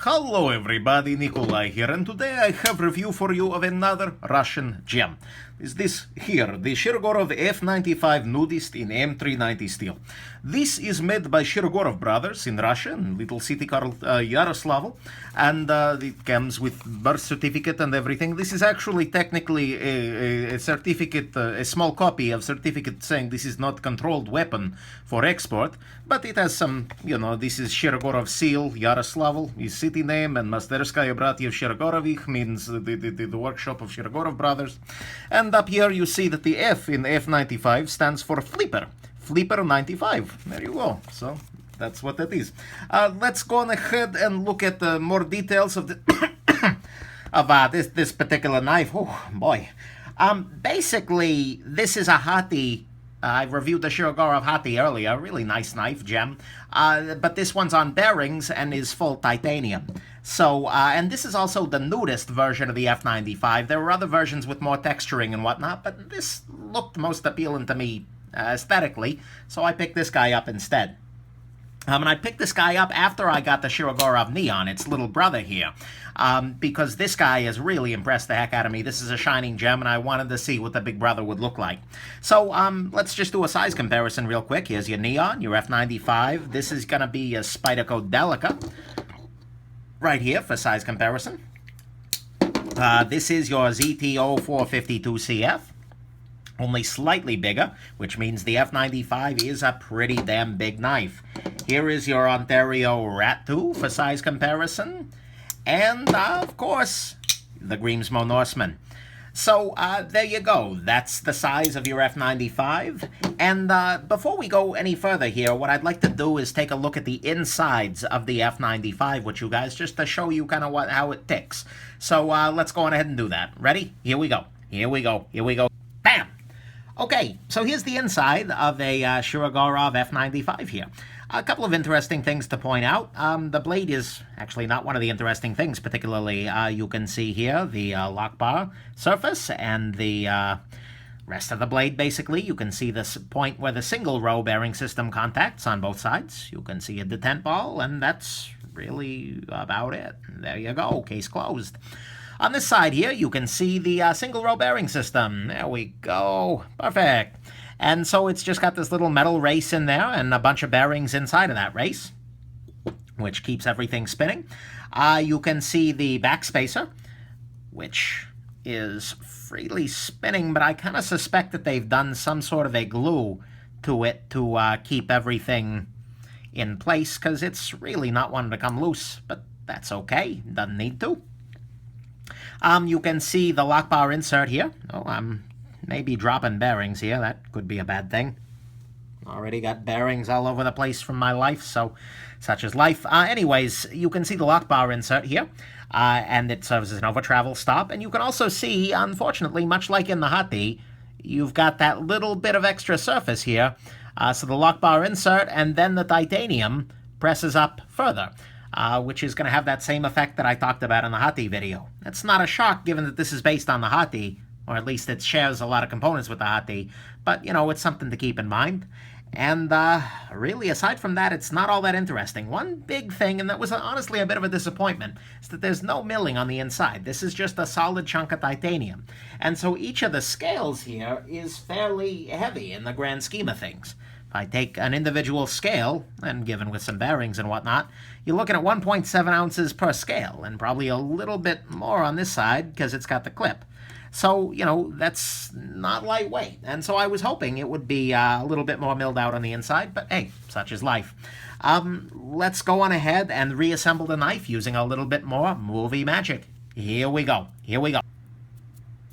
Hello everybody, Nikolai here, and today I have a review for you of another Russian gem. Is this here, the Shirogorov F95 Nudist in M390 steel. This is made by Shirogorov Brothers in Russia, in little city called Yaroslavl, and it comes with birth certificate and everything. This is actually technically a certificate, a small copy of certificate saying this is not controlled weapon for export, but it has some, this is Shirogorov seal, Yaroslavl, his city name, and Masterskaya Bratyev Shirogorovich means the workshop of Shirogorov Brothers. And up here you see that the F in F95 stands for Flipper. Flipper 95. There you go. So that's what that is. Let's go on ahead and look at more details of the of this particular knife. Oh boy. Basically, this is a Hati. I reviewed the Shirogorov Hati earlier. Really nice knife, gem. But this one's on bearings and is full titanium. So, and this is also the nudist version of the F95. There were other versions with more texturing and whatnot, but this looked most appealing to me aesthetically, so I picked this guy up instead. And I picked this guy up after I got the Shirogorov NeOn, its little brother here, because this guy has really impressed the heck out of me. This is a shining gem, and I wanted to see what the big brother would look like. So let's just do a size comparison real quick. Here's your NeOn, your F95. This is going to be a Spyderco Delica right here for size comparison. This is your ZTO 452CF. Only slightly bigger, which means the F95 is a pretty damn big knife. Here is your Ontario Rat 2 for size comparison. And, of course, the Grimsmo Norseman. So, there you go. That's the size of your F95. And before we go any further here, what I'd like to do is take a look at the insides of the F95 with you guys, just to show you kind of how it ticks. So, let's go on ahead and do that. Ready? Here we go. Here we go. Here we go. Bam! Okay, so here's the inside of a Shirogorov F95 here. A couple of interesting things to point out. The blade is actually not one of the interesting things, particularly you can see here the lock bar surface and the rest of the blade, basically. You can see this point where the single row bearing system contacts on both sides. You can see a detent ball, and that's really about it. There you go, case closed. On this side here, you can see the single row bearing system. There we go. Perfect. And so it's just got this little metal race in there and a bunch of bearings inside of that race, which keeps everything spinning. You can see the back spacer, which is freely spinning, but I kind of suspect that they've done some sort of a glue to it to keep everything in place, because it's really not wanting to come loose, but that's okay. Doesn't need to. You can see the lock bar insert here. Oh, I'm maybe dropping bearings here. That could be a bad thing. Already got bearings all over the place from my life, so such is life. Anyways, you can see the lock bar insert here, and it serves as an over-travel stop. And you can also see, unfortunately, much like in the Hati, you've got that little bit of extra surface here. So the lock bar insert, and then the titanium presses up further. Which is going to have that same effect that I talked about in the Hati video. It's not a shock given that this is based on the Hati, or at least it shares a lot of components with the Hati, but, it's something to keep in mind. And really, aside from that, it's not all that interesting. One big thing, and that was honestly a bit of a disappointment, is that there's no milling on the inside. This is just a solid chunk of titanium. And so each of the scales here is fairly heavy in the grand scheme of things. I take an individual scale, and given with some bearings and whatnot, you're looking at 1.7 ounces per scale, and probably a little bit more on this side because it's got the clip. So, that's not lightweight. And so I was hoping it would be a little bit more milled out on the inside, but hey, such is life. Let's go on ahead and reassemble the knife using a little bit more movie magic. Here we go. Here we go.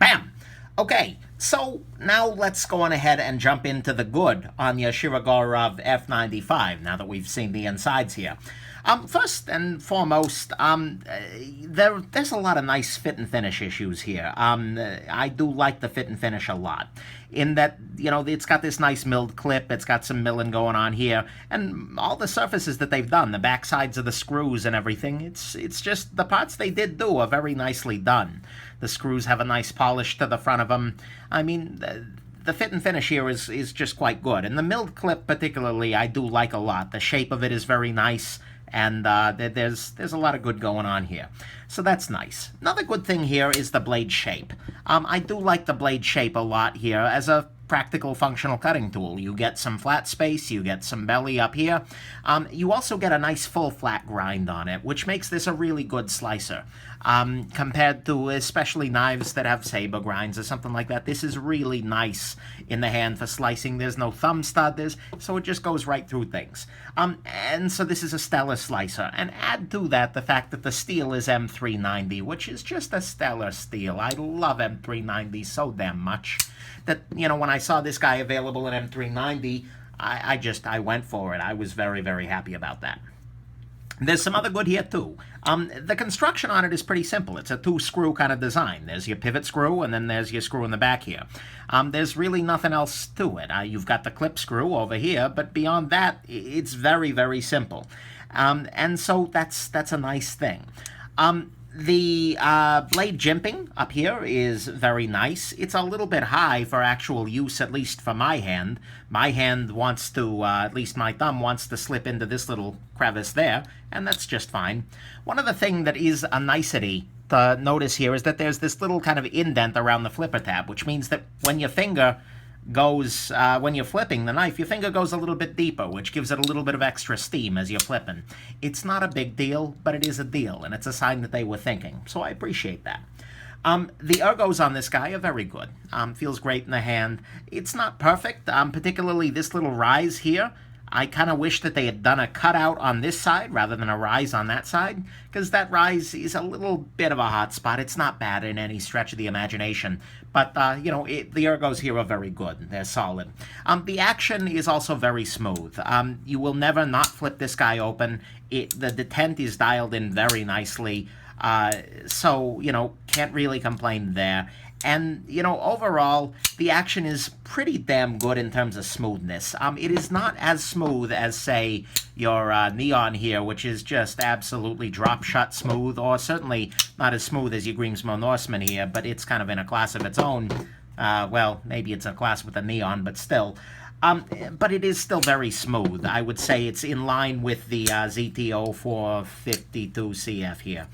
Bam! Okay, so now let's go on ahead and jump into the good on your Shirogorov F95, now that we've seen the insides here. First and foremost, there's a lot of nice fit and finish issues here. I do like the fit and finish a lot, in that, it's got this nice milled clip, it's got some milling going on here, and all the surfaces that they've done, the back sides of the screws and everything, it's just, the parts they did do are very nicely done. The screws have a nice polish to the front of them. I mean, the fit and finish here is just quite good. And the milled clip particularly, I do like a lot. The shape of it is very nice. And there's a lot of good going on here. So that's nice. Another good thing here is the blade shape. I do like the blade shape a lot here as a practical functional cutting tool. You get some flat space, you get some belly up here. You also get a nice full flat grind on it, which makes this a really good slicer. Compared to especially knives that have saber grinds or something like that, this is really nice in the hand for slicing. There's no thumb stud, so it just goes right through things. And so this is a stellar slicer. And add to that the fact that the steel is M390, which is just a stellar steel. I love M390 so damn much that, you know, when I saw this guy available in M390, I went for it. I was very, very happy about that. There's some other good here, too. The construction on it is pretty simple. It's a 2-screw kind of design. There's your pivot screw, and then there's your screw in the back here. There's really nothing else to it. You've got the clip screw over here, but beyond that, it's very, very simple. And so that's a nice thing. The blade jimping up here is very nice. It's a little bit high for actual use, at least for my hand. My hand wants to, at least my thumb wants to slip into this little crevice there, and that's just fine. One other thing that is a nicety to notice here is that there's this little kind of indent around the flipper tab, which means that when your finger goes, when you're flipping the knife, your finger goes a little bit deeper, which gives it a little bit of extra steam as you're flipping. It's not a big deal, but it is a deal, and it's a sign that they were thinking, so I appreciate that. The ergos on this guy are very good. Feels great in the hand. It's not perfect, particularly this little rise here. I kind of wish that they had done a cutout on this side rather than a rise on that side, because that rise is a little bit of a hot spot. It's not bad in any stretch of the imagination, but, you know, the ergos here are very good. They're solid. The action is also very smooth. You will never not flip this guy open. The detent is dialed in very nicely, so, you know, can't really complain there. And, you know, overall, the action is pretty damn good in terms of smoothness. It is not as smooth as, say, your NeOn here, which is just absolutely drop-shut smooth, or certainly not as smooth as your Grimsmo Norseman here, but it's kind of in a class of its own. Well, maybe it's a class with a NeOn, but still. But it is still very smooth. I would say it's in line with the ZTO 452 CF here.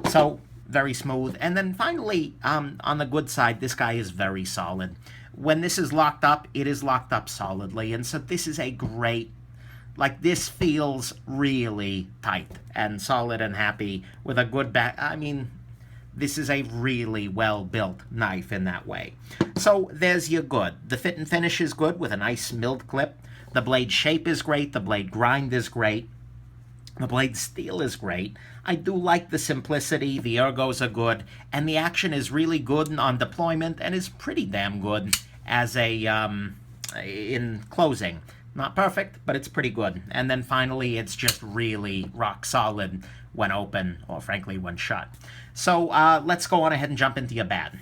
So very smooth. And then finally, on the good side, this guy is very solid. When this is locked up, it is locked up solidly. And so this is a great, like, this feels really tight and solid and happy with a good back. I mean, this is a really well-built knife in that way. So there's your good. The fit and finish is good with a nice milled clip. The blade shape is great. The blade grind is great. The blade steel is great. I do like the simplicity, the ergos are good, and the action is really good on deployment and is pretty damn good as a, in closing. Not perfect, but it's pretty good. And then finally, it's just really rock solid when open, or frankly, when shut. So let's go on ahead and jump into your bad.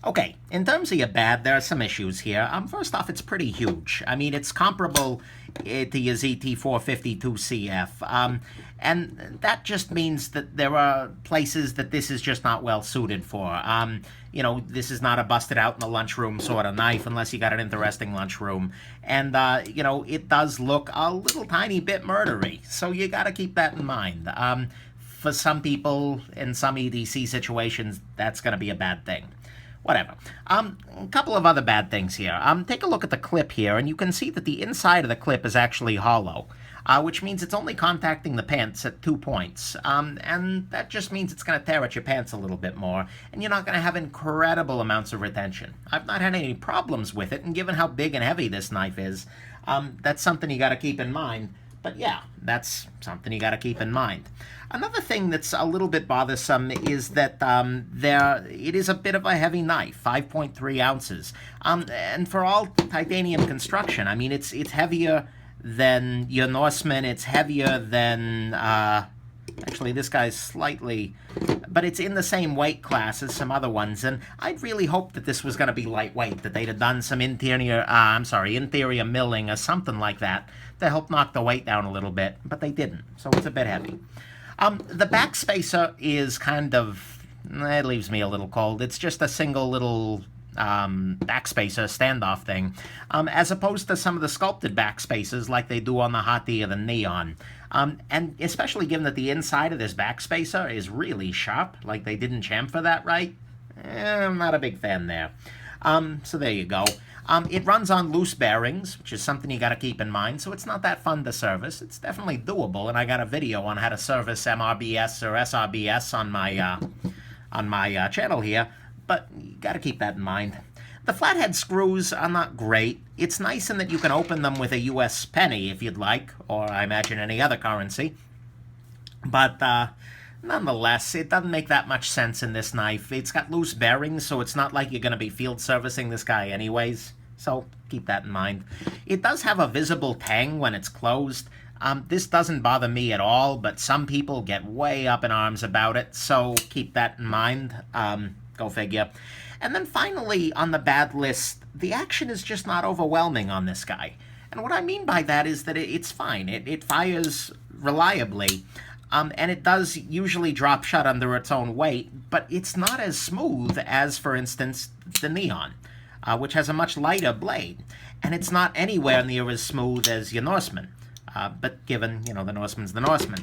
Okay, in terms of your bad, there are some issues here. First off, it's pretty huge. I mean, it's comparable to your ZT452CF. And that just means that there are places that this is just not well suited for. You know, this is not a busted out in the lunchroom sort of knife unless you got an interesting lunchroom. And, you know, it does look a little tiny bit murdery. So you got to keep that in mind. For some people in some EDC situations, that's going to be a bad thing. Whatever. A couple of other bad things here. Take a look at the clip here, and you can see that the inside of the clip is actually hollow, which means it's only contacting the pants at 2 points. And that just means it's going to tear at your pants a little bit more, and you're not going to have incredible amounts of retention. I've not had any problems with it, and given how big and heavy this knife is, that's something you got to keep in mind. But yeah, that's something you got to keep in mind. Another thing that's a little bit bothersome is that it is a bit of a heavy knife, 5.3 ounces. And for all titanium construction, I mean, it's heavier than your Norseman. It's heavier than, actually, this guy's slightly, but it's in the same weight class as some other ones. And I'd really hoped that this was going to be lightweight, that they'd have done some interior milling or something like that to help knock the weight down a little bit, but they didn't, so it's a bit heavy. The back spacer is kind of, it leaves me a little cold. It's just a single little backspacer standoff thing, as opposed to some of the sculpted backspacers like they do on the Hati or the NeOn. And especially given that the inside of this backspacer is really sharp, like they didn't chamfer that right, I'm not a big fan there. So there you go. It runs on loose bearings, which is something you got to keep in mind, so it's not that fun to service. It's definitely doable, and I got a video on how to service MRBS or SRBS on my channel here, but you got to keep that in mind. The flathead screws are not great. It's nice in that you can open them with a US penny if you'd like, or I imagine any other currency, but nonetheless, it doesn't make that much sense in this knife. It's got loose bearings, so it's not like you're going to be field servicing this guy anyways. So keep that in mind. It does have a visible tang when it's closed. This doesn't bother me at all, but some people get way up in arms about it, so keep that in mind. Go figure. And then finally, on the bad list, the action is just not overwhelming on this guy. And what I mean by that is that it's fine. It fires reliably. And it does usually drop shut under its own weight, but it's not as smooth as, for instance, the NeOn, which has a much lighter blade. And it's not anywhere near as smooth as your Norseman. But given, the Norseman's the Norseman.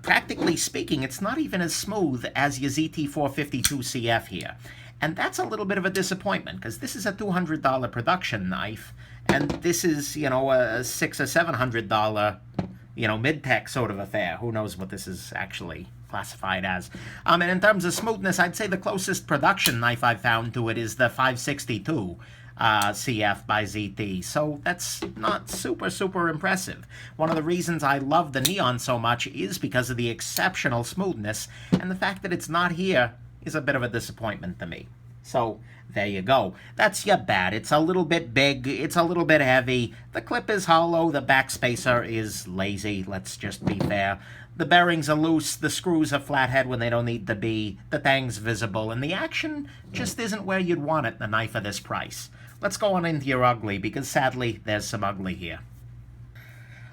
Practically speaking, it's not even as smooth as your ZT452CF here. And that's a little bit of a disappointment, because this is a $200 production knife, and this is, a $600 or $700 mid-tech sort of affair. Who knows what this is actually classified as. And in terms of smoothness, I'd say the closest production knife I've found to it is the 562 CF by ZT. So that's not super impressive. One of the reasons I love the NeOn so much is because of the exceptional smoothness, and the fact that it's not here is a bit of a disappointment to me. So there you go. That's your bad. It's a little bit big. It's a little bit heavy. The clip is hollow. The backspacer is lazy. Let's just be fair. The bearings are loose. The screws are flathead when they don't need to be. The tang's visible. And the action just isn't where you'd want it in a knife of this price. Let's go on into your ugly, because sadly, there's some ugly here.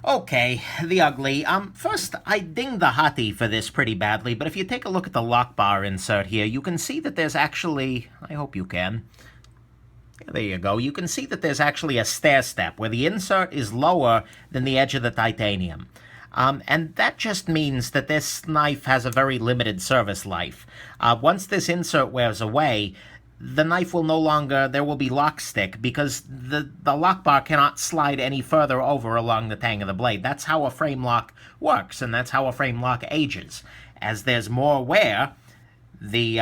Okay, the ugly. First, I dinged the Hati for this pretty badly, but if you take a look at the lock bar insert here, you can see that there's actually, I hope you can, there you go, you can see that there's actually a stair step where the insert is lower than the edge of the titanium. And that just means that this knife has a very limited service life. Once this insert wears away, the knife will no longer, there will be lock stick, because the lock bar cannot slide any further over along the tang of the blade. That's how a frame lock works, and that's how a frame lock ages. As there's more wear, the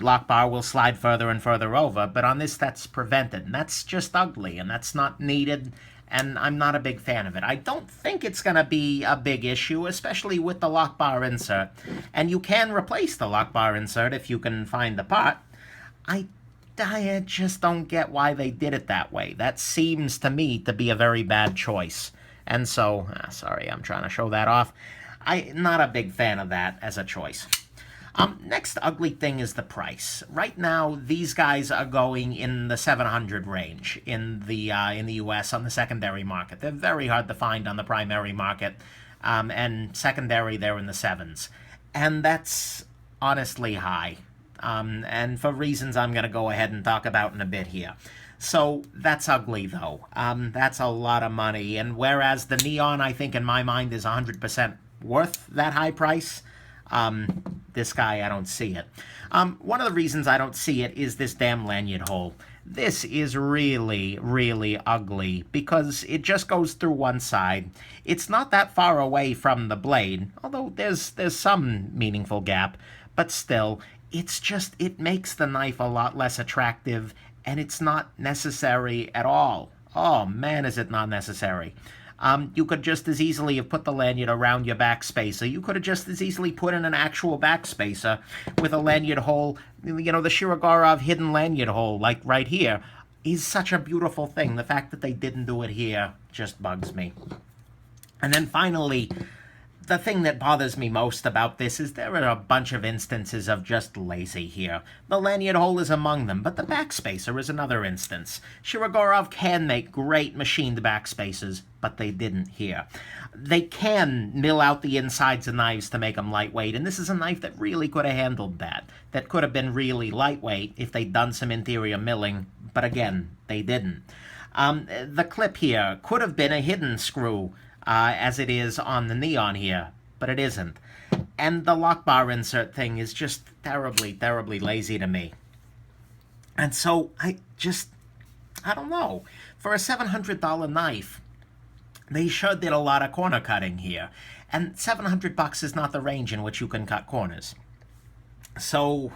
lock bar will slide further and further over, but on this that's prevented, and that's just ugly, and that's not needed, and I'm not a big fan of it. I don't think it's going to be a big issue, especially with the lock bar insert, and you can replace the lock bar insert if you can find the part. I just don't get why they did it that way. That seems to me to be a very bad choice. And so, sorry, I'm trying to show that off. I'm not a big fan of that as a choice. Next ugly thing is the price. Right now, these guys are going in the $700 range in the U.S. on the secondary market. They're very hard to find on the primary market, and secondary, they're in the $7s. And that's honestly high. And for reasons I'm going to go ahead and talk about in a bit here. So that's ugly, though. That's a lot of money. And whereas the NeOn, I think, in my mind, is 100% worth that high price, this guy, I don't see it. One of the reasons I don't see it is this damn lanyard hole. This is really ugly because it just goes through one side. It's not that far away from the blade, although there's some meaningful gap, but still, it makes the knife a lot less attractive, and it's not necessary at all. Oh man, is it not necessary. You could just as easily have put the lanyard around your backspacer. You could have just as easily put in an actual backspacer with a lanyard hole. The Shirogorov hidden lanyard hole, like right here, is such a beautiful thing. The fact that they didn't do it here just bugs me. And then finally, the thing that bothers me most about this is there are a bunch of instances of just lazy here. The lanyard hole is among them, but the backspacer is another instance. Shirogorov can make great machined backspacers, but they didn't here. They can mill out the insides of knives to make them lightweight, and this is a knife that really could have handled that. That could have been really lightweight if they'd done some interior milling, but again, they didn't. The clip here could have been a hidden screw, as it is on the NeOn here, but it isn't. And the lock bar insert thing is just terribly, terribly lazy to me. And so I don't know. For a $700 knife, they sure did a lot of corner cutting here. And $700 is not the range in which you can cut corners. So,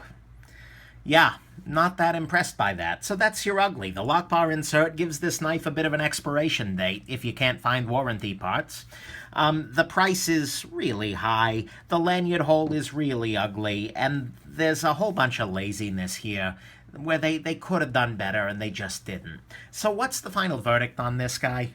yeah, not that impressed by that. So that's your ugly. The lock bar insert gives this knife a bit of an expiration date if you can't find warranty parts. The price is really high. The lanyard hole is really ugly. And there's a whole bunch of laziness here where they could have done better and they just didn't. So what's the final verdict on this guy?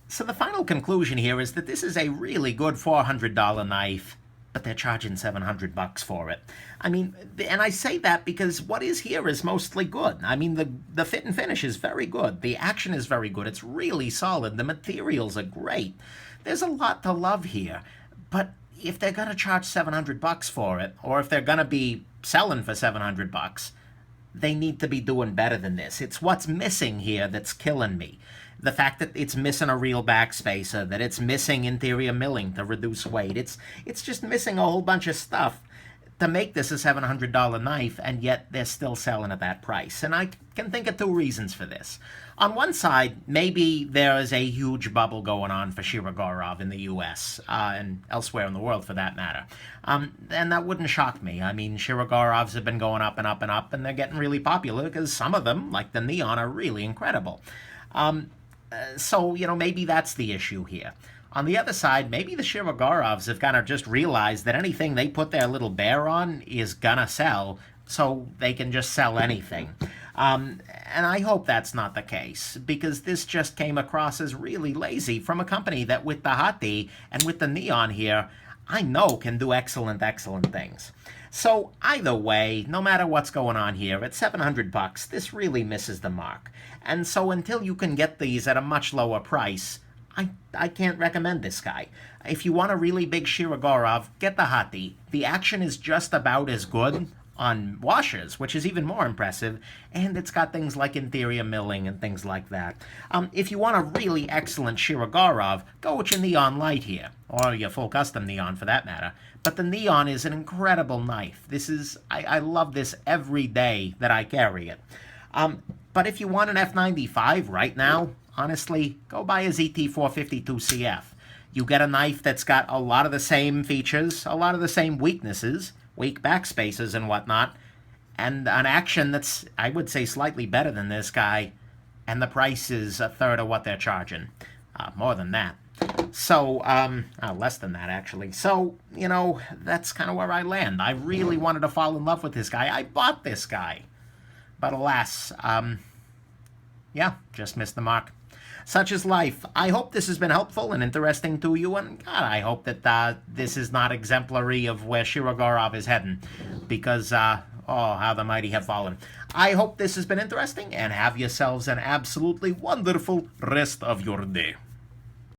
So the final conclusion here is that this is a really good $400 knife, but they're charging $700 for it. I mean, and I say that because what is here is mostly good. I mean, the fit and finish is very good. The action is very good. It's really solid. The materials are great. There's a lot to love here. But if they're going to charge $700 for it, or if they're going to be selling for $700, they need to be doing better than this. It's what's missing here that's killing me. The fact that it's missing a real backspacer, that it's missing interior milling to reduce weight. It's just missing a whole bunch of stuff to make this a $700 knife, and yet they're still selling at that price. And I can think of two reasons for this. On one side, maybe there is a huge bubble going on for Shirogorov in the US, and elsewhere in the world for that matter. And that wouldn't shock me. I mean, Shirogorovs have been going up and up and up, and they're getting really popular because some of them, like the NeOn, are really incredible. So, you know, maybe that's the issue here. On the other side, maybe the Shirogorovs have kind of just realized that anything they put their little bear on is gonna sell, so they can just sell anything. And I hope that's not the case, because this just came across as really lazy from a company that with the Hati and with the NeOn here, I know can do excellent, excellent things. So either way, no matter what's going on here, at $700, this really misses the mark. And so until you can get these at a much lower price, I can't recommend this guy. If you want a really big Shirogorov, get the Hati. The action is just about as good on washers, which is even more impressive, and it's got things like interior milling and things like that. If you want a really excellent Shirogorov, go with your NeOn Light here, or your full custom NeOn for that matter. But the NeOn is an incredible knife. I love this every day that I carry it. But if you want an F95 right now, honestly, go buy a ZT452CF. You get a knife that's got a lot of the same features, a lot of the same weaknesses, weak backspaces and whatnot, and an action that's, I would say, slightly better than this guy, and the price is a third of what they're charging. More than that. So, less than that, actually. So, you know, that's kind of where I land. I really wanted to fall in love with this guy. I bought this guy. But alas, yeah, just missed the mark. Such is life. I hope this has been helpful and interesting to you, and God, I hope that this is not exemplary of where Shirogorov is heading, because, oh, how the mighty have fallen. I hope this has been interesting, and have yourselves an absolutely wonderful rest of your day.